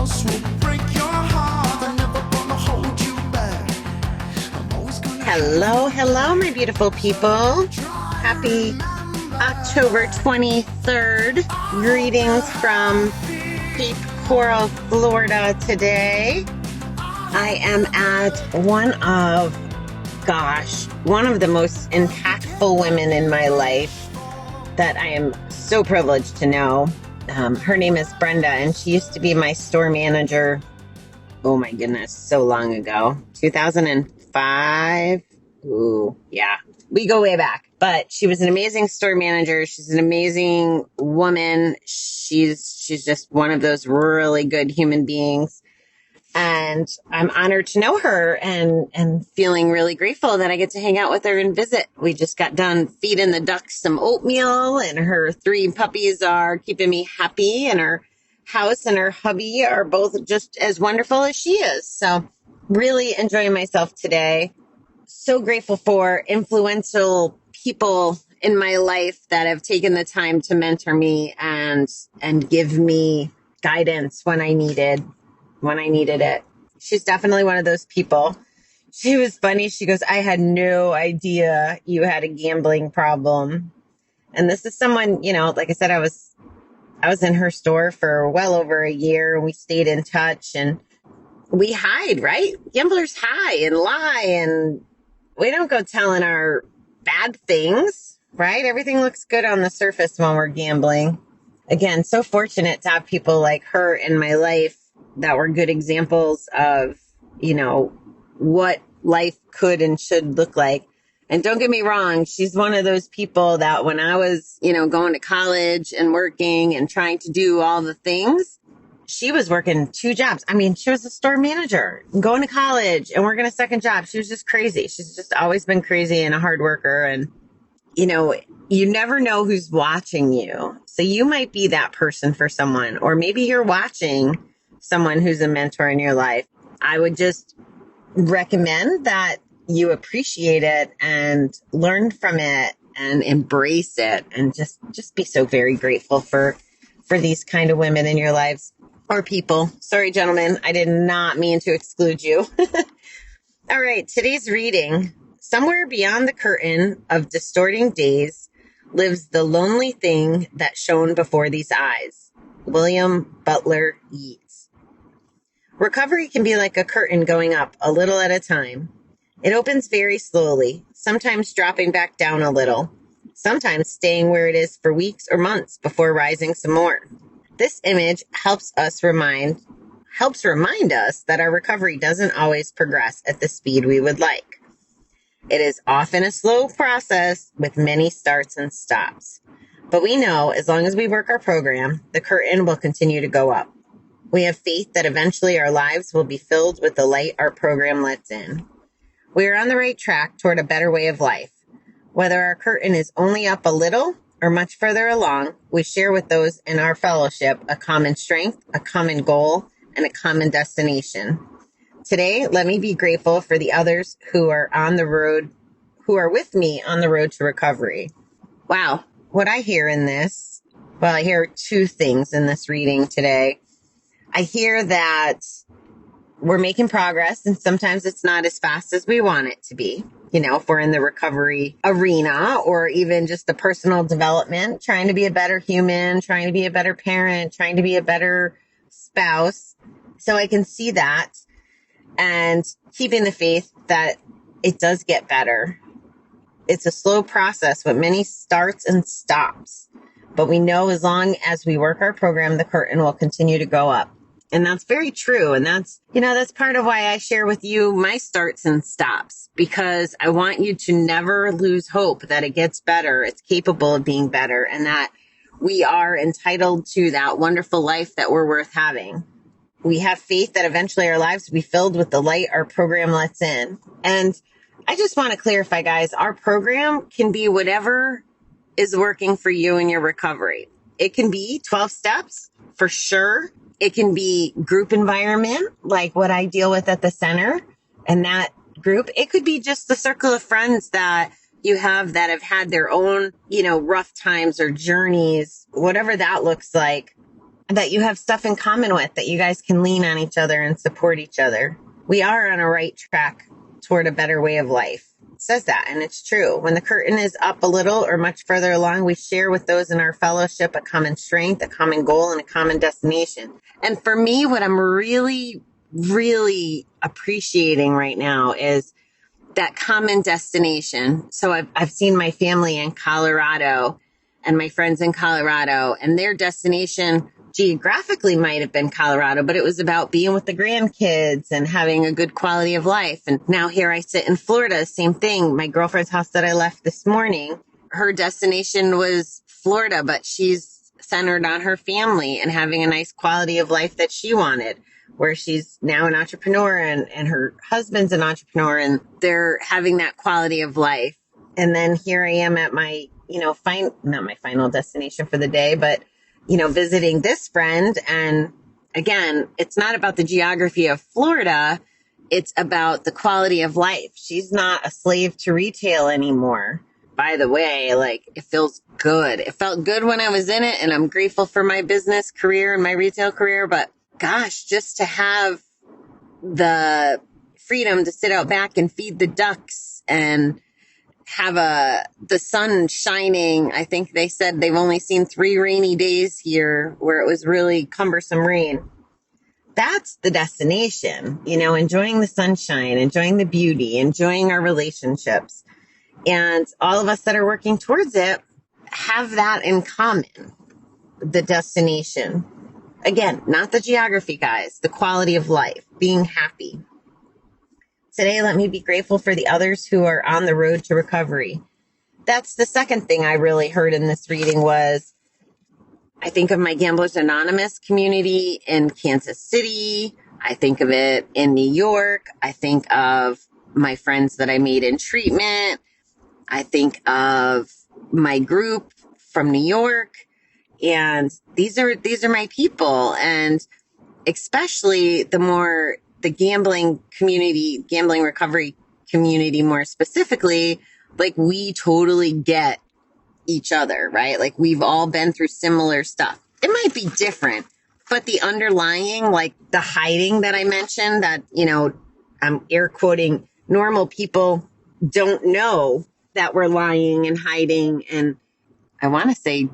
else will break your heart. I'm never gonna hold you back. I'm always gonna Hello, hello, my beautiful people. Happy October 23rd. Greetings from Cape Coral, Florida today. I am at one of the most impactful women in my life that I am so privileged to know. Her name is Brenda, and she used to be my store manager. Oh my goodness, so long ago. 2005. Ooh, yeah. We go way back. But she was an amazing store manager. She's an amazing woman. She's just one of those really good human beings. And I'm honored to know her and feeling really grateful that I get to hang out with her and visit. We just got done feeding the ducks some oatmeal, and her 3 puppies are keeping me happy, and her house and her hubby are both just as wonderful as she is. So really enjoying myself today. So grateful for influential people in my life that have taken the time to mentor me and give me guidance when I needed it. She's definitely one of those people. She was funny. She goes, I had no idea you had a gambling problem. And this is someone, like I said, I was in her store for well over a year, and we stayed in touch, and we hide, right? Gamblers hide and lie, and we don't go telling our bad things, right? Everything looks good on the surface when we're gambling. Again, so fortunate to have people like her in my life that were good examples of, what life could and should look like. And don't get me wrong, she's one of those people that when I was, going to college and working and trying to do all the things, she was working 2 jobs. I mean, she was a store manager, going to college and working a second job. She was just crazy. She's just always been crazy and a hard worker. And, you never know who's watching you. So you might be that person for someone, or maybe you're watching someone who's a mentor in your life. I would just recommend that you appreciate it and learn from it and embrace it, and just be so very grateful for these kind of women in your lives, or people. Sorry, gentlemen, I did not mean to exclude you. All right, today's reading. Somewhere beyond the curtain of distorting days lives the lonely thing that shone before these eyes. William Butler Yeats. Recovery can be like a curtain going up a little at a time. It opens very slowly, sometimes dropping back down a little, sometimes staying where it is for weeks or months before rising some more. This image helps remind us that our recovery doesn't always progress at the speed we would like. It is often a slow process with many starts and stops. But we know as long as we work our program, the curtain will continue to go up. We have faith that eventually our lives will be filled with the light our program lets in. We are on the right track toward a better way of life. Whether our curtain is only up a little or much further along, we share with those in our fellowship a common strength, a common goal, and a common destination. Today, let me be grateful for the others who are with me on the road to recovery. Wow, what I hear in this, I hear 2 things in this reading today. I hear that we're making progress, and sometimes it's not as fast as we want it to be. If we're in the recovery arena, or even just the personal development, trying to be a better human, trying to be a better parent, trying to be a better spouse. So I can see that, and keeping the faith that it does get better. It's a slow process with many starts and stops, but we know as long as we work our program, the curtain will continue to go up. And that's very true. And that's part of why I share with you my starts and stops, because I want you to never lose hope that it gets better. It's capable of being better, and that we are entitled to that wonderful life that we're worth having. We have faith that eventually our lives will be filled with the light our program lets in. And I just want to clarify, guys, our program can be whatever is working for you in your recovery. It can be 12 steps for sure. It can be group environment, like what I deal with at the center and that group. It could be just the circle of friends that you have that have had their own, rough times or journeys, whatever that looks like. that you have stuff in common with, that you guys can lean on each other and support each other. We are on a right track toward a better way of life. It says that, and it's true. When the curtain is up a little or much further along, we share with those in our fellowship a common strength, a common goal, and a common destination. And for me, what I'm really, really appreciating right now is that common destination. So I've seen my family in Colorado and my friends in Colorado, and their destination geographically might have been Colorado, but it was about being with the grandkids and having a good quality of life. And now here I sit in Florida, same thing. My girlfriend's house that I left this morning, her destination was Florida, but she's centered on her family and having a nice quality of life that she wanted, where she's now an entrepreneur and her husband's an entrepreneur and they're having that quality of life. And then here I am at my, not my final destination for the day, but visiting this friend. And again, it's not about the geography of Florida. It's about the quality of life. She's not a slave to retail anymore. By the way, like, it feels good. It felt good when I was in it, and I'm grateful for my business career and my retail career. But gosh, just to have the freedom to sit out back and feed the ducks and have the sun shining. I think they said they've only seen 3 rainy days here where it was really cumbersome rain. That's the destination, enjoying the sunshine, enjoying the beauty, enjoying our relationships. And all of us that are working towards it have that in common, the destination. Again, not the geography, guys, the quality of life, being happy. Today, let me be grateful for the others who are on the road to recovery. That's the second thing I really heard in this reading was, I think of my Gamblers Anonymous community in Kansas City. I think of it in New York. I think of my friends that I made in treatment. I think of my group from New York. And these are my people. And especially the gambling community, gambling recovery community more specifically, like, we totally get each other, right? Like, we've all been through similar stuff. It might be different, but the underlying, like the hiding that I mentioned, that, I'm air quoting, normal people don't know that we're lying and hiding. And I want to say,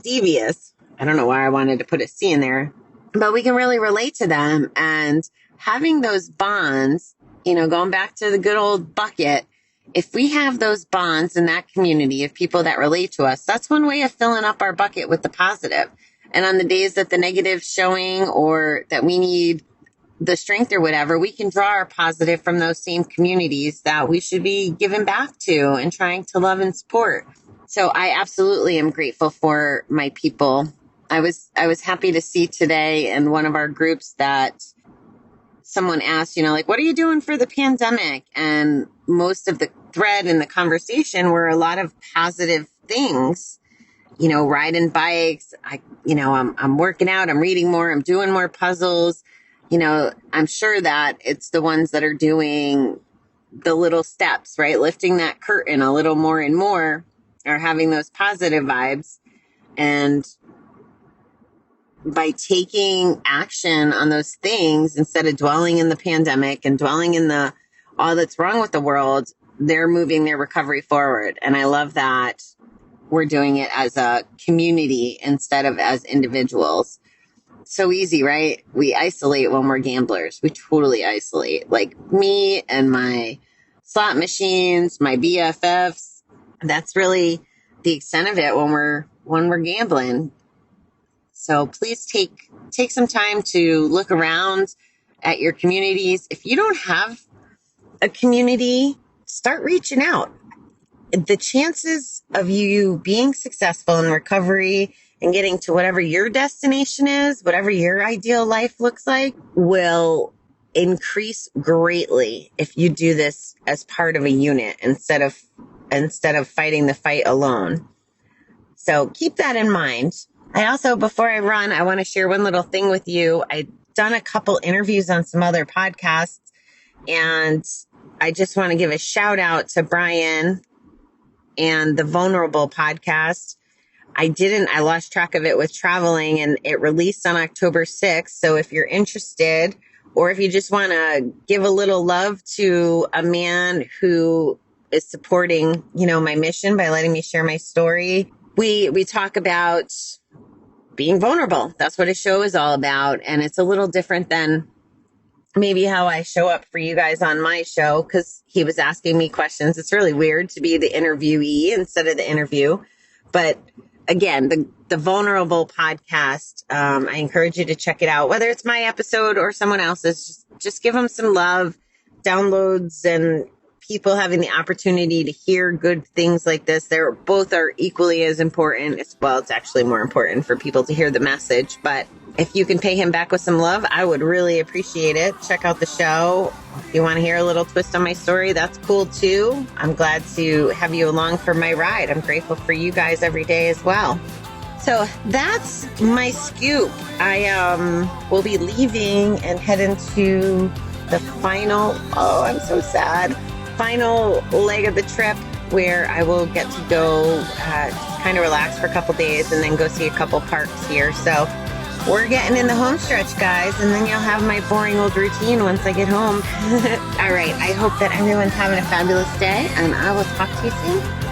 devious. I don't know why I wanted to put a C in there, but we can really relate to them. And having those bonds, going back to the good old bucket, if we have those bonds in that community of people that relate to us, that's one way of filling up our bucket with the positive. And on the days that the negative's showing or that we need the strength or whatever, we can draw our positive from those same communities that we should be giving back to and trying to love and support. So I absolutely am grateful for my people. I was happy to see today in one of our groups that someone asked, what are you doing for the pandemic? And most of the thread in the conversation were a lot of positive things, riding bikes. I'm working out, I'm reading more, I'm doing more puzzles. I'm sure that it's the ones that are doing the little steps, right? Lifting that curtain a little more and more, are having those positive vibes. And by taking action on those things, instead of dwelling in the pandemic and dwelling in all that's wrong with the world, they're moving their recovery forward. And I love that we're doing it as a community instead of as individuals. So easy, right? We isolate when we're gamblers. We totally isolate. Like me and my slot machines, my BFFs. That's really the extent of it when we're gambling. So please take some time to look around at your communities. If you don't have a community, start reaching out. The chances of you being successful in recovery and getting to whatever your destination is, whatever your ideal life looks like, will increase greatly if you do this as part of a unit instead of fighting the fight alone. So keep that in mind. I also, before I run, I want to share one little thing with you. I've done a couple interviews on some other podcasts, and I just want to give a shout out to Brian and the Vulnerable podcast. I lost track of it with traveling, and it released on October 6th. So if you're interested, or if you just want to give a little love to a man who is supporting, my mission by letting me share my story, we talk about being vulnerable. That's what a show is all about. And it's a little different than maybe how I show up for you guys on my show, because he was asking me questions. It's really weird to be the interviewee instead of the interview. But again, the Vulnerable podcast, I encourage you to check it out, whether it's my episode or someone else's. Just give them some love, downloads, and people having the opportunity to hear good things like this. They're both are equally as important. It's actually more important for people to hear the message. But if you can pay him back with some love, I would really appreciate it. Check out the show. If you want to hear a little twist on my story, that's cool too. I'm glad to have you along for my ride. I'm grateful for you guys every day as well. So that's my scoop. I will be leaving and head into the final leg of the trip, where I will get to go just kind of relax for a couple days and then go see a couple parks here. So we're getting in the home stretch, guys, and then you'll have my boring old routine once I get home. All right. I hope that everyone's having a fabulous day, and I will talk to you soon.